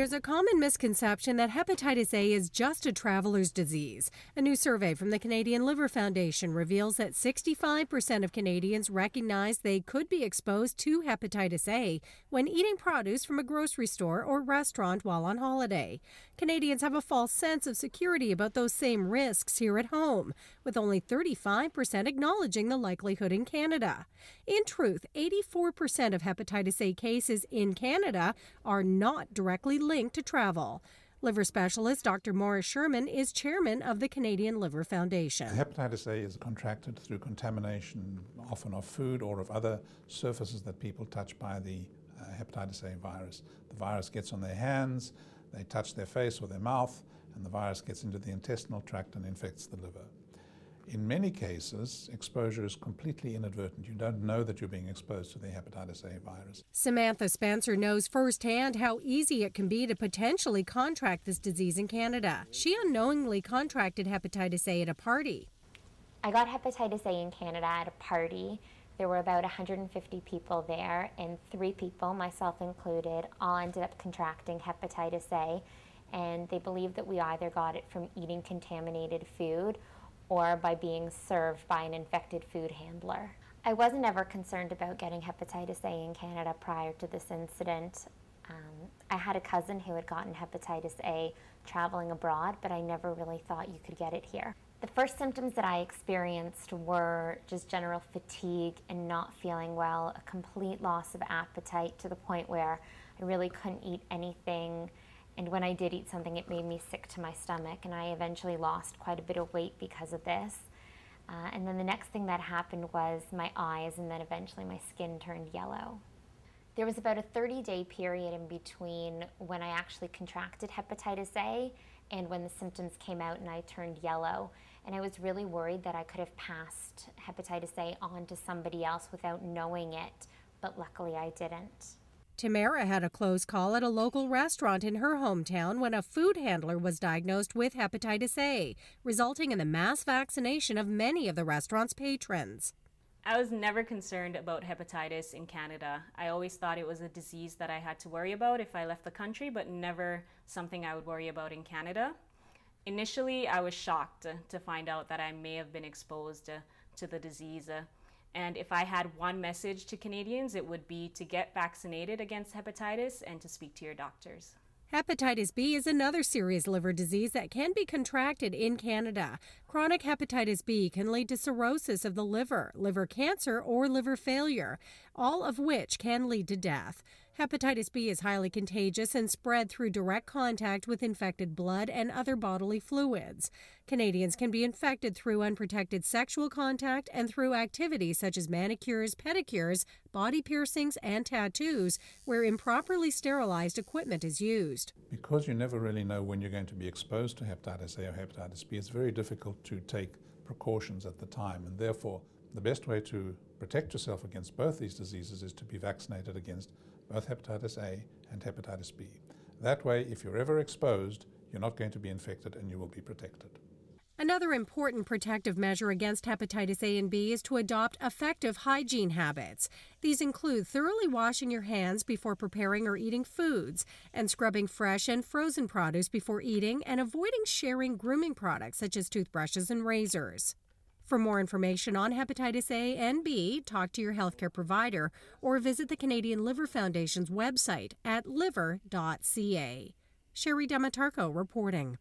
There's a common misconception that hepatitis A is just a traveler's disease. A new survey from the Canadian Liver Foundation reveals that 65% of Canadians recognize they could be exposed to hepatitis A when eating produce from a grocery store or restaurant while on holiday. Canadians have a false sense of security about those same risks here at home, with only 35% acknowledging the likelihood in Canada. In truth, 84% of hepatitis A cases in Canada are not directly linked to travel. Liver specialist Dr. Sherman is chairman of the Canadian Liver Foundation. Hepatitis A is contracted through contamination, often of food or of other surfaces that people touch by the hepatitis A virus. The virus gets on their hands, they touch their face or their mouth, and the virus gets into the intestinal tract and infects the liver. In many cases, exposure is completely inadvertent. You don't know that you're being exposed to the hepatitis A virus. Samantha Spencer knows firsthand how easy it can be to potentially contract this disease in Canada. She unknowingly contracted hepatitis A at a party. I got hepatitis A in Canada at a party. There were about 150 people there, and 3 people, myself included, all ended up contracting hepatitis A, and they believe that we either got it from eating contaminated food or by being served by an infected food handler. I wasn't ever concerned about getting hepatitis A in Canada prior to this incident. I had a cousin who had gotten hepatitis A traveling abroad, but I never really thought you could get it here. The first symptoms that I experienced were just general fatigue and not feeling well, a complete loss of appetite to the point where I really couldn't eat anything. And when I did eat something, it made me sick to my stomach, and I eventually lost quite a bit of weight because of this. And then the next thing that happened was my eyes, and then eventually my skin turned yellow. There was about a 30-day period in between when I actually contracted hepatitis A and when the symptoms came out and I turned yellow. And I was really worried that I could have passed hepatitis A on to somebody else without knowing it, but luckily I didn't. Tamara had a close call at a local restaurant in her hometown when a food handler was diagnosed with hepatitis A, resulting in the mass vaccination of many of the restaurant's patrons. I was never concerned about hepatitis in Canada. I always thought it was a disease that I had to worry about if I left the country, but never something I would worry about in Canada. Initially, I was shocked to find out that I may have been exposed to the disease. And if I had one message to Canadians, it would be to get vaccinated against hepatitis and to speak to your doctors. Hepatitis B is another serious liver disease that can be contracted in Canada. Chronic hepatitis B can lead to cirrhosis of the liver, liver cancer, or liver failure, all of which can lead to death. Hepatitis B is highly contagious and spread through direct contact with infected blood and other bodily fluids. Canadians can be infected through unprotected sexual contact and through activities such as manicures, pedicures, body piercings, and tattoos, where improperly sterilized equipment is used. Because you never really know when you're going to be exposed to hepatitis A or hepatitis B, it's very difficult to take precautions at the time, and therefore the best way to protect yourself against both these diseases is to be vaccinated against both hepatitis A and hepatitis B. That way, if you're ever exposed, you're not going to be infected and you will be protected. Another important protective measure against hepatitis A and B is to adopt effective hygiene habits. These include thoroughly washing your hands before preparing or eating foods, and scrubbing fresh and frozen produce before eating, and avoiding sharing grooming products such as toothbrushes and razors. For more information on hepatitis A and B, talk to your healthcare provider or visit the Canadian Liver Foundation's website at liver.ca. Sherry Dematarco reporting.